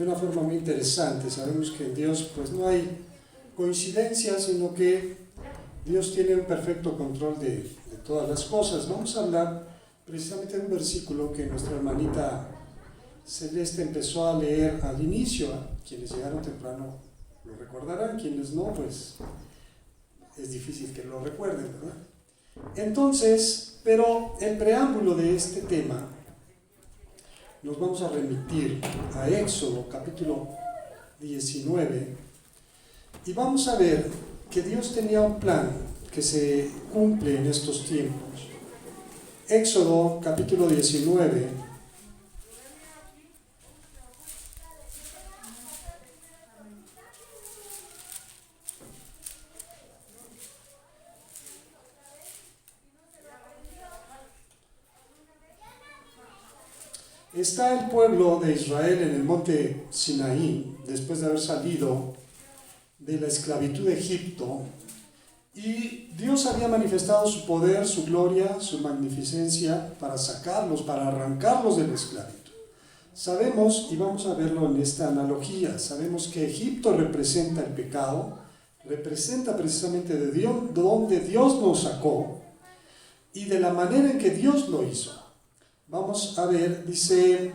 de una forma muy interesante. Sabemos que en Dios pues no hay coincidencias, sino que Dios tiene un perfecto control de todas las cosas. Vamos a hablar precisamente de un versículo que nuestra hermanita Celeste empezó a leer al inicio. Quienes llegaron temprano lo recordarán, quienes no, pues es difícil que lo recuerden, ¿verdad? Entonces, pero en preámbulo de este tema, nos vamos a remitir a Éxodo capítulo 19 y vamos a ver que Dios tenía un plan que se cumple en estos tiempos. Éxodo capítulo 19. Está el pueblo de Israel en el monte Sinaí, después de haber salido de la esclavitud de Egipto, y Dios había manifestado su poder, su gloria, su magnificencia para sacarlos, para arrancarlos de la esclavitud. Sabemos, y vamos a verlo en esta analogía, sabemos que Egipto representa el pecado, representa precisamente de Dios, donde Dios nos sacó y de la manera en que Dios lo hizo. Vamos a ver, dice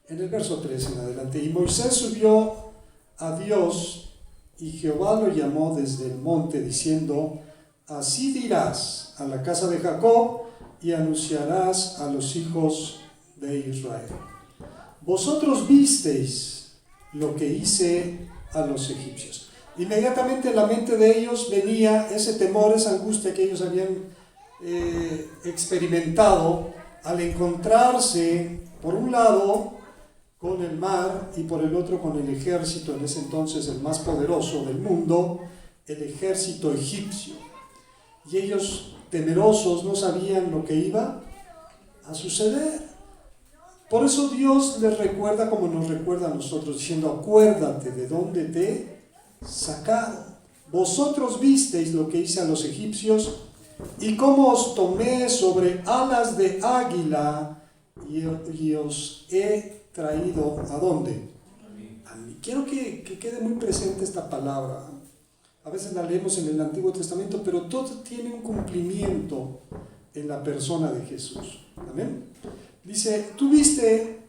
en el verso 3 en adelante: y Moisés subió a Dios, y Jehová lo llamó desde el monte, diciendo: así dirás a la casa de Jacob, y anunciarás a los hijos de Israel: vosotros visteis lo que hice a los egipcios. Inmediatamente en la mente de ellos venía ese temor, esa angustia que ellos habían experimentado al encontrarse, por un lado, con el mar y por el otro con el ejército, en ese entonces el más poderoso del mundo, el ejército egipcio. Y ellos, temerosos, no sabían lo que iba a suceder. Por eso Dios les recuerda como nos recuerda a nosotros, diciendo: acuérdate de dónde te he sacado. Vosotros visteis lo que hice a los egipcios, y cómo os tomé sobre alas de águila, y os he traído ¿a dónde? A mí. Quiero que quede muy presente esta palabra. A veces la leemos en el Antiguo Testamento, pero todo tiene un cumplimiento en la persona de Jesús. Amén. Dice: tú viste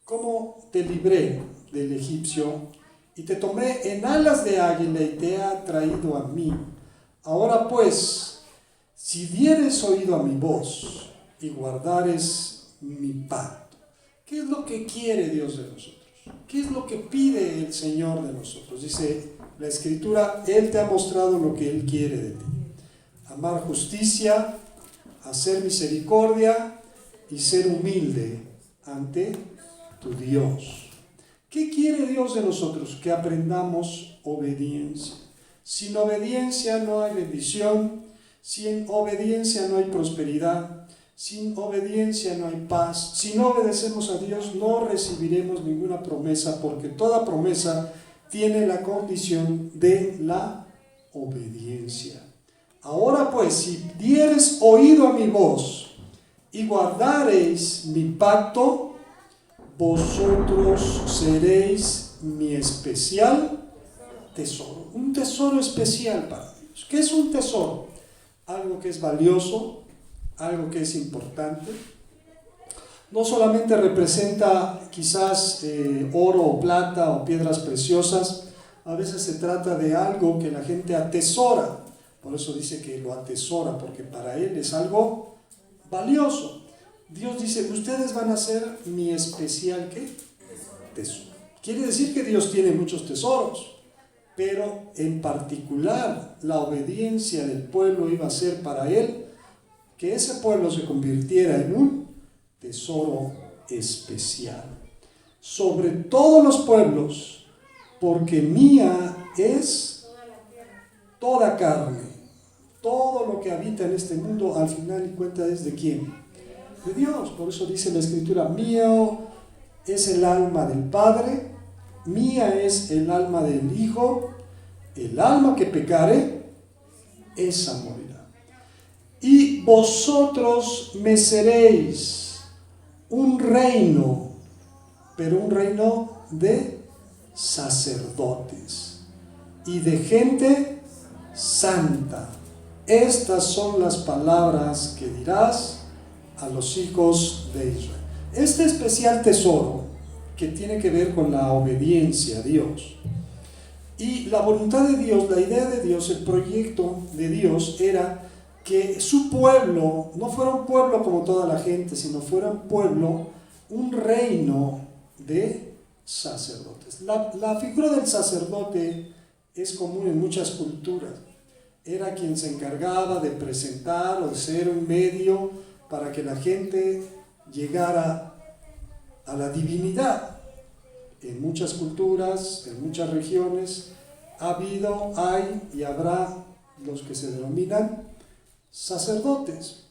cómo te libré del egipcio, y te tomé en alas de águila, y te he traído a mí. Ahora pues, si dieres oído a mi voz y guardares mi pacto. ¿Qué es lo que quiere Dios de nosotros? ¿Qué es lo que pide el Señor de nosotros? Dice la Escritura: Él te ha mostrado lo que Él quiere de ti. Amar justicia, hacer misericordia y ser humilde ante tu Dios. ¿Qué quiere Dios de nosotros? Que aprendamos obediencia. Sin obediencia no hay bendición. Sin obediencia no hay prosperidad, sin obediencia no hay paz. Si no obedecemos a Dios, no recibiremos ninguna promesa, porque toda promesa tiene la condición de la obediencia. Ahora pues, si dieres oído a mi voz y guardareis mi pacto, vosotros seréis mi especial tesoro. Un tesoro especial para Dios. ¿Qué es un tesoro? Algo que es valioso, algo que es importante. No solamente representa quizás oro o plata o piedras preciosas, a veces se trata de algo que la gente atesora. Por eso dice que lo atesora, porque para él es algo valioso. Dios dice: ustedes van a ser mi especial ¿qué? Tesoro. Quiere decir que Dios tiene muchos tesoros, pero en particular la obediencia del pueblo iba a ser para él que ese pueblo se convirtiera en un tesoro especial sobre todos los pueblos, porque mía es toda carne. Todo lo que habita en este mundo, al final y cuenta, es ¿de quién? De Dios. Por eso dice la Escritura: mío es el alma del Padre, mía es el alma del Hijo. El alma que pecare, esa morirá. Y vosotros me seréis un reino, pero un reino de sacerdotes y de gente santa. Estas son las palabras que dirás a los hijos de Israel. Este especial tesoro que tiene que ver con la obediencia a Dios y la voluntad de Dios, la idea de Dios, el proyecto de Dios era que su pueblo no fuera un pueblo como toda la gente, sino fuera un pueblo, un reino de sacerdotes. La figura del sacerdote es común en muchas culturas. Era quien se encargaba de presentar o de ser un medio para que la gente llegara a la divinidad. En muchas culturas, en muchas regiones, ha habido, hay y habrá los que se denominan sacerdotes.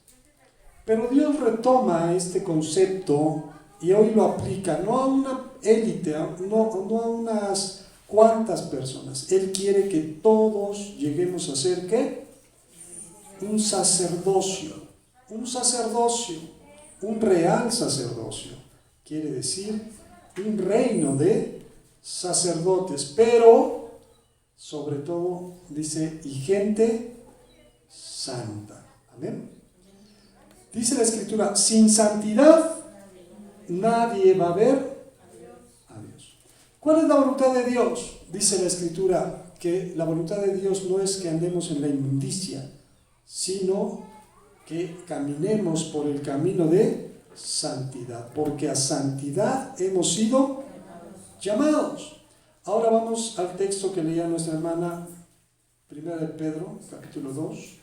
Pero Dios retoma este concepto y hoy lo aplica no a una élite, no a unas cuantas personas. Él quiere que todos lleguemos a ser ¿qué? Un sacerdocio, un real sacerdocio. Quiere decir un reino de sacerdotes, pero sobre todo dice y gente santa. Amén. Dice la Escritura, sin santidad nadie va a ver a Dios. ¿Cuál es la voluntad de Dios? Dice la Escritura que la voluntad de Dios no es que andemos en la inmundicia, sino que caminemos por el camino de santidad, porque a santidad hemos sido llamados. Ahora vamos al texto que leía nuestra hermana, 1 de Pedro, capítulo 2.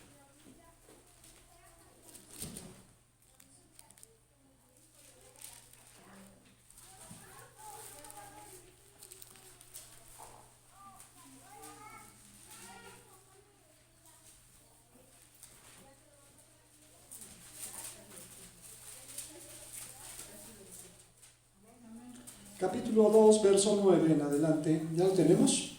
Capítulo 2, verso 9 en adelante. ¿Ya lo tenemos?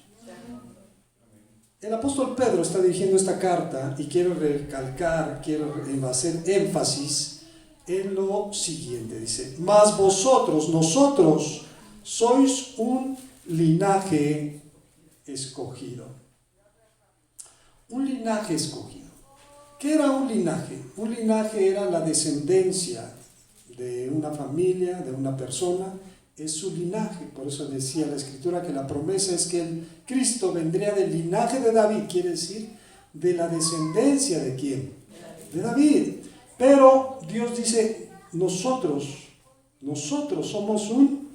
El apóstol Pedro está dirigiendo esta carta y quiero recalcar, quiero hacer énfasis en lo siguiente. Dice, mas nosotros sois un linaje escogido. Un linaje escogido. ¿Qué era un linaje? Un linaje era la descendencia de una familia, de una persona. Es su linaje, por eso decía la Escritura que la promesa es que el Cristo vendría del linaje de David, quiere decir de la descendencia de ¿quién? De David. Pero Dios dice, nosotros somos un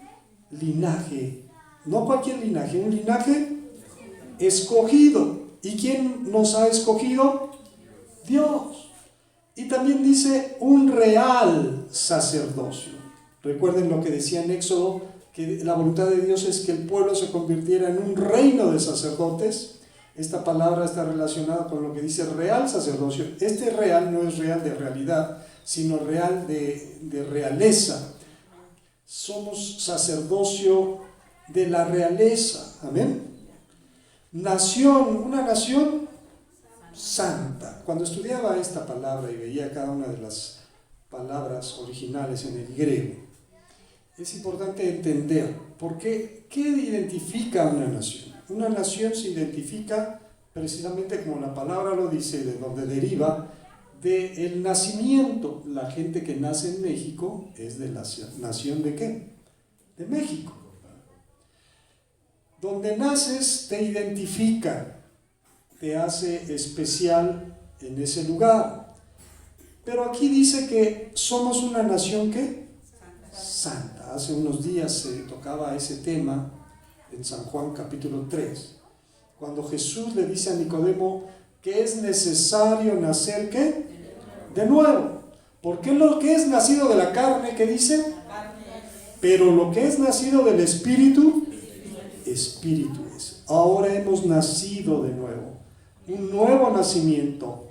linaje, no cualquier linaje, un linaje escogido. ¿Y quién nos ha escogido? Dios. Y también dice un real sacerdocio. Recuerden lo que decía en Éxodo, que la voluntad de Dios es que el pueblo se convirtiera en un reino de sacerdotes. Esta palabra está relacionada con lo que dice real sacerdocio. Este real no es real de realidad, sino real de realeza. Somos sacerdocio de la realeza. Amén. Nación, una nación santa. Cuando estudiaba esta palabra y veía cada una de las palabras originales en el griego, es importante entender por qué identifica una nación. Una nación se identifica precisamente como la palabra lo dice, de donde deriva del nacimiento. La gente que nace en México es de la nación de ¿qué? De México. Donde naces te identifica, te hace especial en ese lugar. Pero aquí dice que somos una nación ¿qué? Santa. Hace unos días se tocaba ese tema en San Juan capítulo 3, cuando Jesús le dice a Nicodemo que es necesario nacer ¿qué? De nuevo. Porque lo que es nacido de la carne, ¿qué dice? Pero lo que es nacido del Espíritu, Espíritu es. Ahora hemos nacido de nuevo. Un nuevo nacimiento.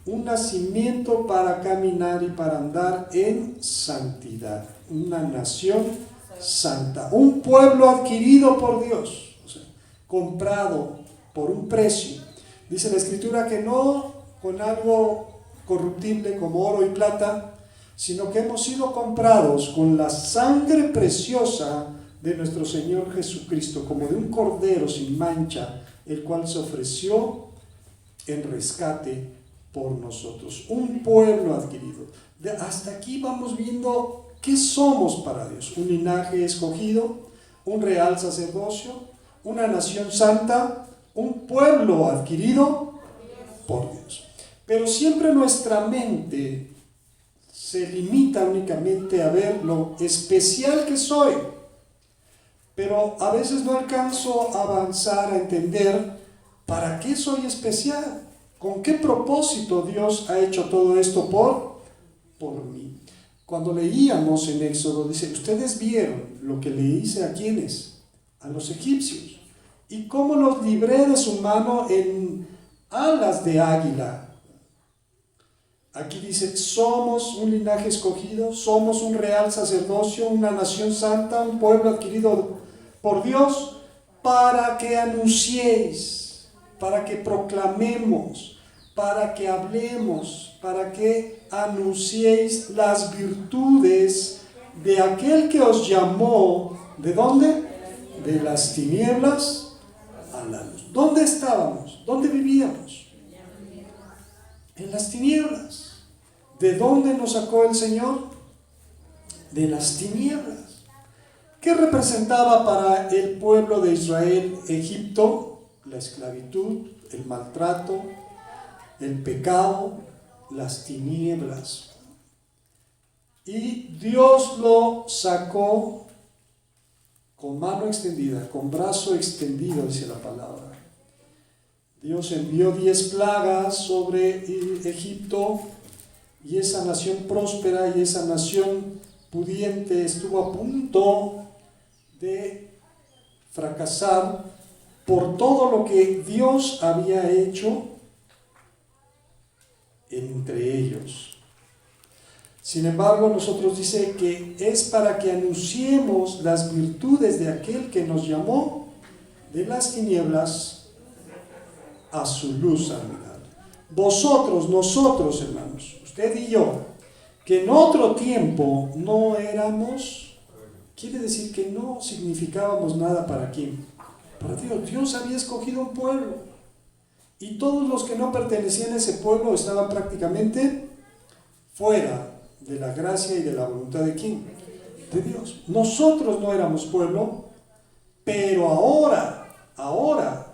Un nacimiento para caminar y para andar en santidad. Una nación santa. Un pueblo adquirido por Dios. O sea, comprado por un precio. Dice la Escritura que no con algo corruptible como oro y plata, sino que hemos sido comprados con la sangre preciosa de nuestro Señor Jesucristo, como de un cordero sin mancha, el cual se ofreció en rescate por nosotros. Un pueblo adquirido. Hasta aquí vamos viendo qué somos para Dios. Un linaje escogido, un real sacerdocio, una nación santa, un pueblo adquirido por Dios. Pero siempre nuestra mente se limita únicamente a ver lo especial que soy. Pero a veces no alcanzo a avanzar a entender para qué soy especial, con qué propósito Dios ha hecho todo esto por mí. Cuando leíamos en Éxodo, dice, ustedes vieron lo que le hice a quienes, a los egipcios, y cómo los libré de su mano en alas de águila. Aquí dice, somos un linaje escogido, somos un real sacerdocio, una nación santa, un pueblo adquirido por Dios, para que anunciéis, para que proclamemos, para que hablemos, para que anunciéis las virtudes de aquel que os llamó, ¿de dónde? De las tinieblas a la luz. ¿Dónde estábamos? ¿Dónde vivíamos? En las tinieblas. ¿De dónde nos sacó el Señor? De las tinieblas. ¿Qué representaba para el pueblo de Israel Egipto? La esclavitud, el maltrato, el pecado, las tinieblas. Y Dios lo sacó con mano extendida, con brazo extendido, dice la palabra. Dios envió 10 plagas sobre Egipto, y esa nación próspera y esa nación pudiente estuvo a punto de fracasar por todo lo que Dios había hecho entre ellos. Sin embargo, nosotros dice que es para que anunciemos las virtudes de aquel que nos llamó de las tinieblas a su luz admirable. Vosotros, nosotros, hermanos, usted y yo, que en otro tiempo no éramos, quiere decir que no significábamos nada para quién, para Dios. Dios había escogido un pueblo y todos los que no pertenecían a ese pueblo estaban prácticamente fuera de la gracia y de la voluntad de quién, de Dios. Nosotros no éramos pueblo, pero ahora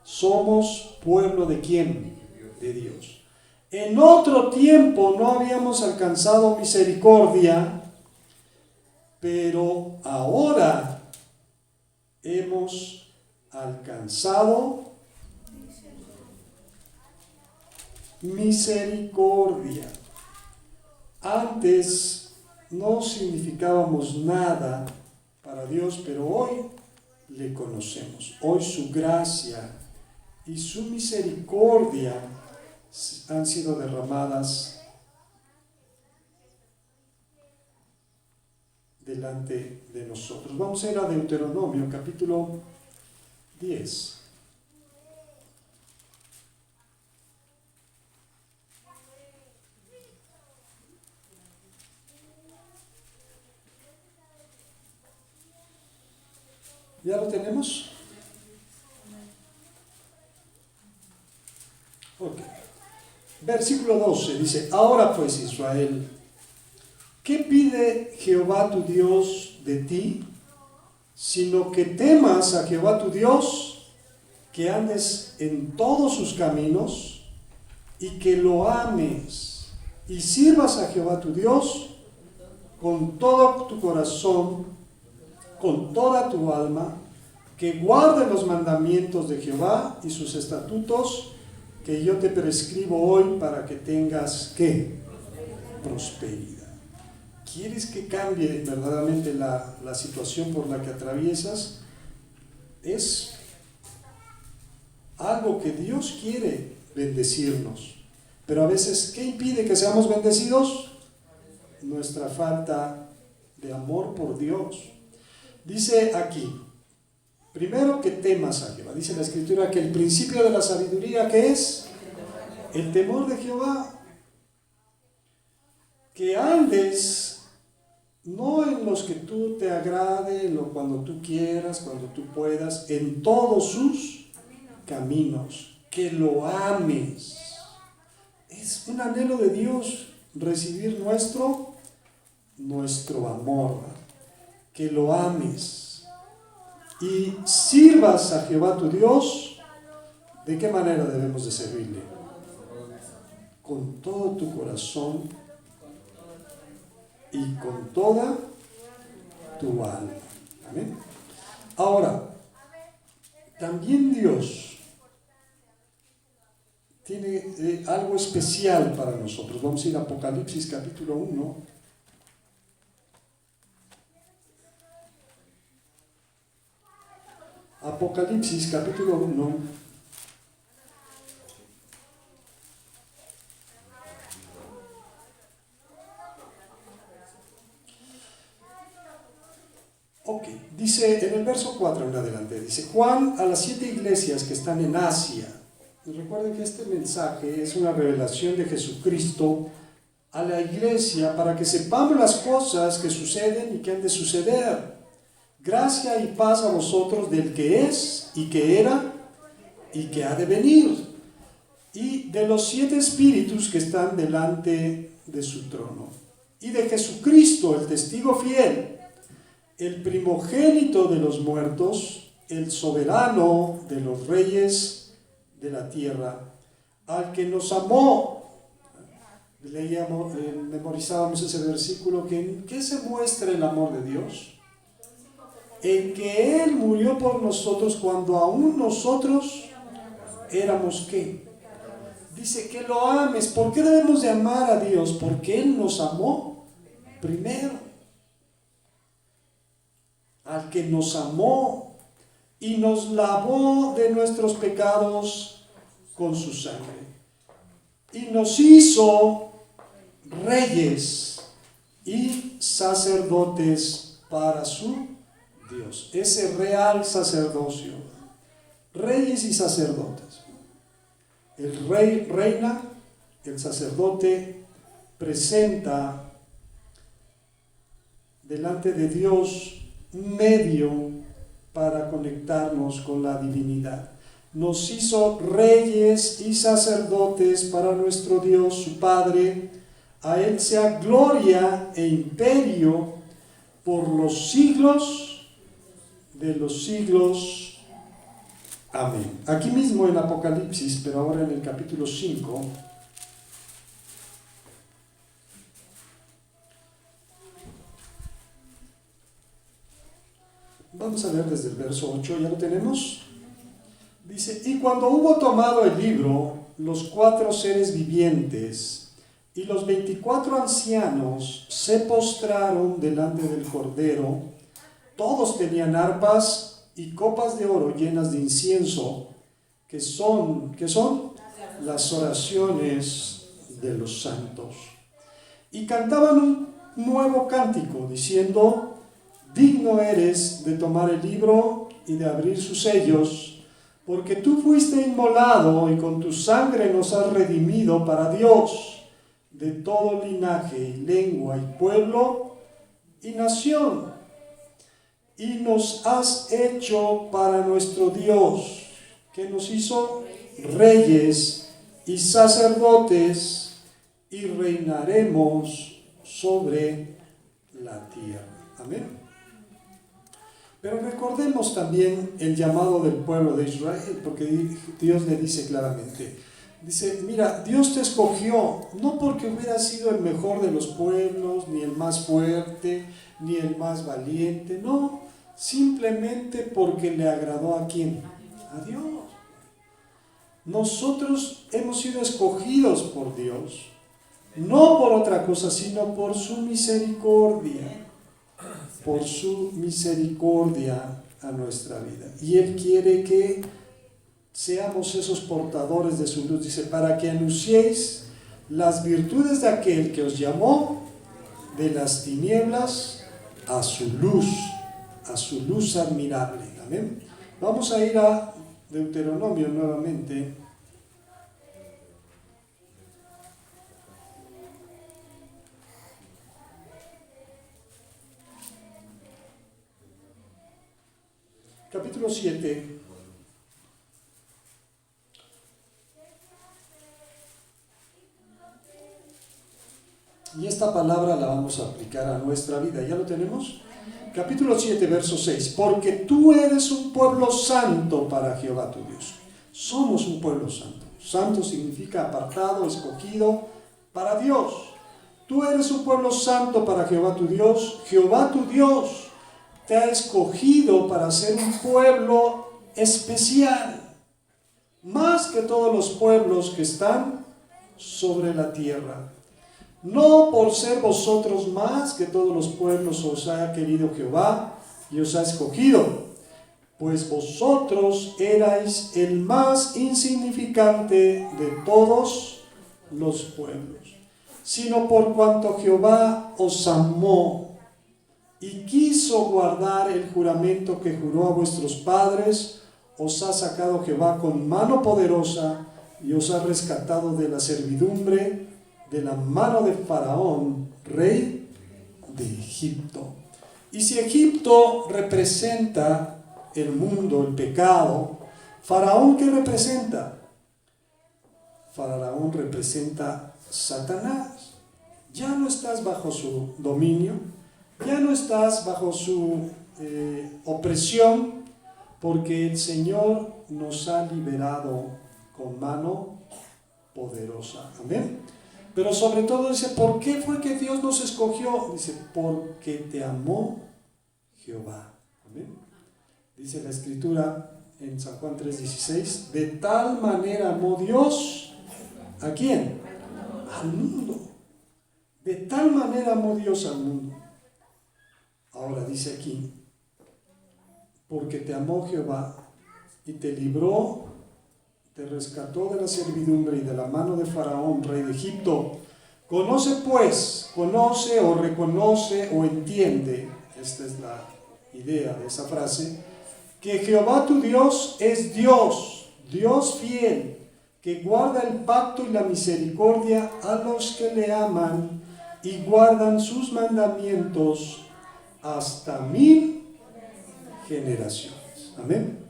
somos pueblo de quién, de Dios. En otro tiempo no habíamos alcanzado misericordia, pero ahora hemos alcanzado misericordia. Antes no significábamos nada para Dios, pero hoy le conocemos. Hoy su gracia y su misericordia han sido derramadas delante de nosotros. Vamos a ir a Deuteronomio, capítulo 10. ¿Ya lo tenemos? Ok. Versículo 12 dice, ahora pues Israel, ¿qué pide Jehová tu Dios de ti? Sino que temas a Jehová tu Dios, que andes en todos sus caminos y que lo ames y sirvas a Jehová tu Dios con todo tu corazón, con toda tu alma, que guarde los mandamientos de Jehová y sus estatutos que yo te prescribo hoy para que tengas, ¿qué? Prosperidad. ¿Quieres que cambie verdaderamente la situación por la que atraviesas? Es algo que Dios quiere bendecirnos. Pero a veces, ¿qué impide que seamos bendecidos? Nuestra falta de amor por Dios. Dice aquí, primero que temas a Jehová. Dice la Escritura que el principio de la sabiduría, ¿qué es? El temor de Jehová. Que andes no en los que tú te agrade, cuando tú quieras, cuando tú puedas, en todos sus caminos, que lo ames. Es un anhelo de Dios recibir nuestro amor, que lo ames y sirvas a Jehová tu Dios. ¿De qué manera debemos de servirle? Con todo tu corazón y con toda tu alma. Amén. Ahora, también Dios tiene algo especial para nosotros. Vamos a ir a Apocalipsis capítulo 1. Apocalipsis capítulo 1. Ok, dice en el verso 4 en adelante, dice: Juan a las 7 iglesias que están en Asia. Y recuerden que este mensaje es una revelación de Jesucristo a la iglesia para que sepamos las cosas que suceden y que han de suceder. Gracia y paz a vosotros del que es y que era y que ha de venir, y de los 7 espíritus que están delante de su trono, y de Jesucristo, el testigo fiel, el primogénito de los muertos, el soberano de los reyes de la tierra, al que nos amó. Leíamos, memorizábamos ese versículo, que ¿en qué se muestra el amor de Dios? En que Él murió por nosotros cuando aún nosotros éramos ¿qué? Dice que lo ames. ¿Por qué debemos de amar a Dios? Porque Él nos amó primero. Al que nos amó y nos lavó de nuestros pecados con su sangre. Y nos hizo reyes y sacerdotes para su Dios. Ese real sacerdocio. Reyes y sacerdotes. El rey reina, el sacerdote presenta delante de Dios un medio para conectarnos con la divinidad. Nos hizo reyes y sacerdotes para nuestro Dios, su Padre. A Él sea gloria e imperio por los siglos de los siglos. Amén. Aquí mismo en Apocalipsis, pero ahora en el capítulo 5, vamos a ver desde el verso 8, ¿ya lo tenemos? Dice: y cuando hubo tomado el libro, los 4 seres vivientes y los 24 ancianos se postraron delante del Cordero. Todos tenían arpas y copas de oro llenas de incienso, que son las oraciones de los santos. Y cantaban un nuevo cántico, diciendo: digno eres de tomar el libro y de abrir sus sellos, porque tú fuiste inmolado y con tu sangre nos has redimido para Dios, de todo linaje y lengua y pueblo y nación, y nos has hecho para nuestro Dios, que nos hizo reyes y sacerdotes, y reinaremos sobre la tierra. Amén. Pero recordemos también el llamado del pueblo de Israel, porque Dios le dice claramente, dice: mira, Dios te escogió, no porque hubiera sido el mejor de los pueblos, ni el más fuerte, ni el más valiente, no, simplemente porque le agradó ¿a quién? A Dios. Nosotros hemos sido escogidos por Dios, no por otra cosa, sino por su misericordia. Por su misericordia a nuestra vida. Y Él quiere que seamos esos portadores de su luz. Dice: para que anunciéis las virtudes de aquel que os llamó de las tinieblas a su luz admirable. Amén. Vamos a ir a Deuteronomio nuevamente. capítulo 7. Y esta palabra la vamos a aplicar a nuestra vida. ¿Ya lo tenemos? Capítulo 7, verso 6. Porque tú eres un pueblo santo para Jehová tu Dios. Somos un pueblo santo. Santo significa apartado, escogido para Dios. Tú eres un pueblo santo para Jehová tu Dios. Jehová tu Dios te ha escogido para ser un pueblo especial, más que todos los pueblos que están sobre la tierra. No por ser vosotros más que todos los pueblos os ha querido Jehová y os ha escogido, pues vosotros erais el más insignificante de todos los pueblos, sino por cuanto Jehová os amó y quiso guardar el juramento que juró a vuestros padres, os ha sacado Jehová con mano poderosa y os ha rescatado de la servidumbre, de la mano de Faraón, rey de Egipto. Y si Egipto representa el mundo, el pecado, Faraón, ¿qué representa? Faraón representa Satanás. Ya no estás bajo su dominio, ya no estás bajo su opresión, porque el Señor nos ha liberado con mano poderosa. Amén. Pero sobre todo dice, ¿por qué fue que Dios nos escogió? Dice, porque te amó Jehová. Amén. Dice la Escritura en San Juan 3:16, de tal manera amó Dios, ¿a quién? Al mundo. De tal manera amó Dios al mundo. Ahora dice aquí, porque te amó Jehová y te libró, te rescató de la servidumbre y de la mano de Faraón, rey de Egipto. Conoce pues, conoce o reconoce o entiende, esta es la idea de esa frase, que Jehová tu Dios es Dios, Dios fiel, que guarda el pacto y la misericordia a los que le aman y guardan sus mandamientos hasta 1000 generaciones. Amén.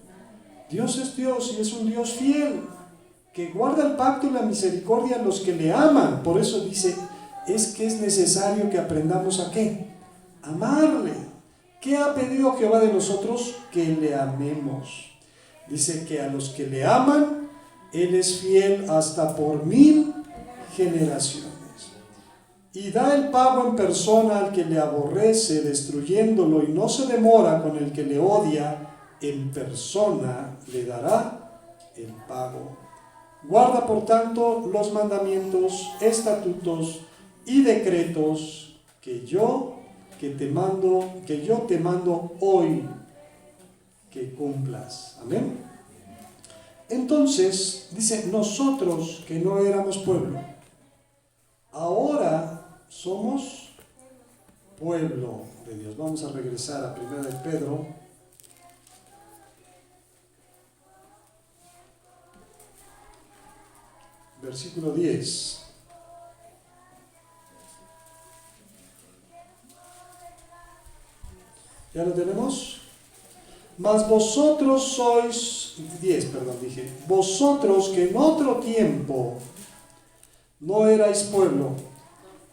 Dios es Dios y es un Dios fiel, que guarda el pacto y la misericordia a los que le aman. Por eso dice, es que es necesario que aprendamos ¿a qué? Amarle. ¿Qué ha pedido Jehová de nosotros? Que le amemos. Dice que a los que le aman, Él es fiel hasta por 1000 generaciones. Y da el pago en persona al que le aborrece, destruyéndolo, y no se demora con el que le odia, en persona le dará el pago. Guarda por tanto los mandamientos, estatutos y decretos que yo te mando hoy que cumplas. Amén. Entonces, dice, nosotros que no éramos pueblo, ahora somos pueblo de Dios. Vamos a regresar a 1 de Pedro. Versículo 10. ¿Ya lo tenemos? Mas vosotros sois, 10, perdón, dije, vosotros que en otro tiempo no erais pueblo,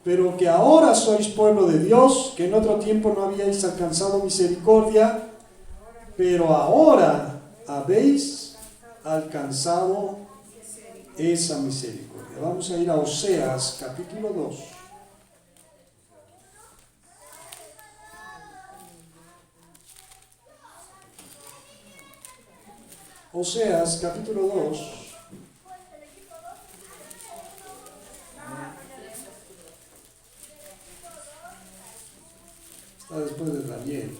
pero que ahora sois pueblo de Dios, que en otro tiempo no habíais alcanzado misericordia, pero ahora habéis alcanzado esa misericordia. Vamos a ir a Oseas, capítulo 2. Oseas, capítulo 2. Está después de Daniel.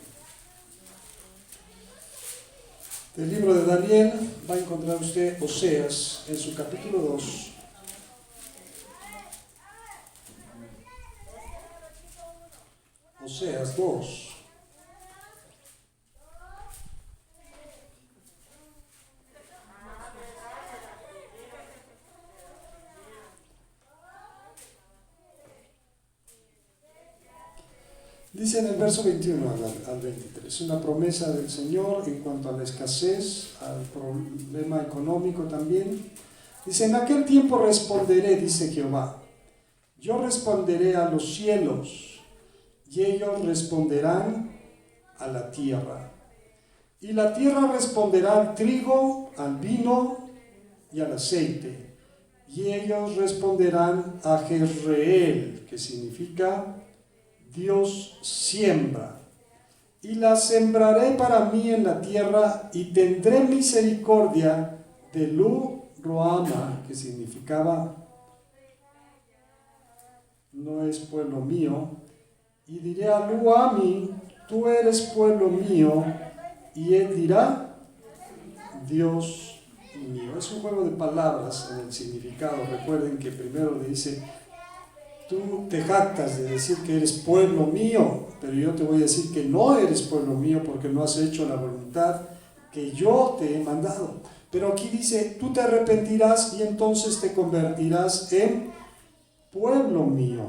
Del libro de Daniel va a encontrar usted Oseas en su capítulo 2. Oseas 2. Dice en el verso 21 al 23, una promesa del Señor en cuanto a la escasez, al problema económico también. Dice, en aquel tiempo responderé, dice Jehová, yo responderé a los cielos y ellos responderán a la tierra. Y la tierra responderá al trigo, al vino y al aceite. Y ellos responderán a Jezreel, que significa Dios siembra. Y la sembraré para mí en la tierra y tendré misericordia de Lo-Ruhamah, que significaba no es pueblo mío. Y diré a Lo-Ammi, tú eres pueblo mío. Y él dirá, Dios mío. Es un juego de palabras en el significado. Recuerden que primero le dice, tú te jactas de decir que eres pueblo mío, pero yo te voy a decir que no eres pueblo mío porque no has hecho la voluntad que yo te he mandado. Pero aquí dice, tú te arrepentirás y entonces te convertirás en pueblo mío,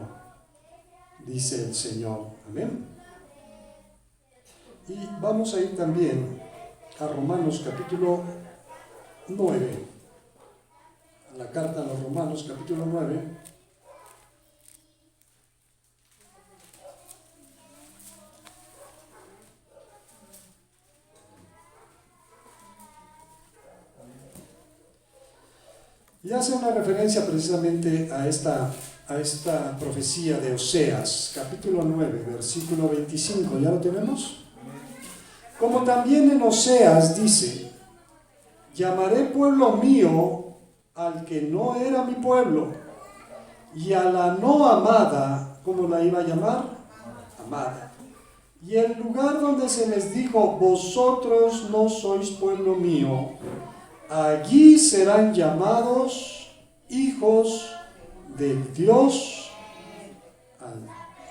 dice el Señor. Amén. Y vamos a ir también a Romanos capítulo 9, a la carta a los Romanos capítulo 9. Y hace una referencia precisamente a esta profecía de Oseas, capítulo 9, versículo 25. ¿Ya lo tenemos? Como también en Oseas dice, llamaré pueblo mío al que no era mi pueblo, y a la no amada, ¿cómo la iba a llamar? Amada. Y el lugar donde se les dijo, vosotros no sois pueblo mío, allí serán llamados hijos del Dios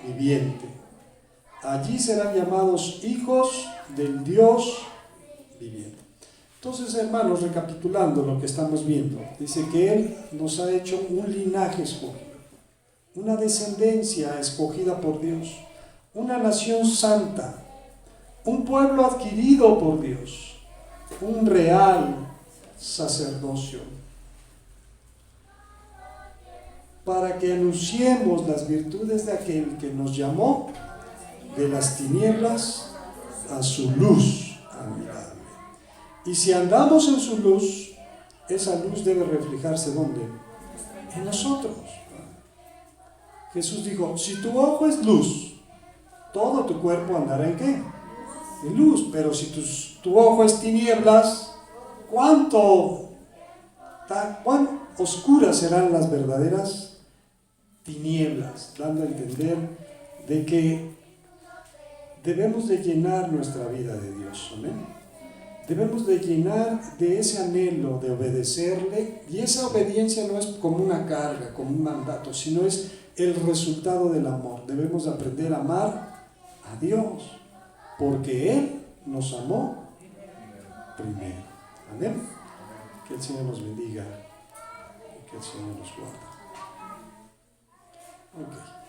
viviente. Allí serán llamados hijos del Dios viviente. Entonces, hermanos, recapitulando lo que estamos viendo, dice que Él nos ha hecho un linaje escogido, una descendencia escogida por Dios, una nación santa, un pueblo adquirido por Dios, un real sacerdocio, para que anunciemos las virtudes de aquel que nos llamó de las tinieblas a su luz admirable. Y si andamos en su luz, esa luz debe reflejarse ¿dónde? En nosotros. Jesús dijo, si tu ojo es luz, todo tu cuerpo andará ¿en qué? En luz. Pero si tu ojo es tinieblas, ¿cuán oscuras serán las verdaderas tinieblas? Dando a entender de que debemos de llenar nuestra vida de Dios. Amén. Debemos de llenar de ese anhelo de obedecerle, y esa obediencia no es como una carga, como un mandato, sino es el resultado del amor. Debemos de aprender a amar a Dios, porque Él nos amó primero. Amén. Que el Señor nos bendiga y que el Señor nos guarde. Ok.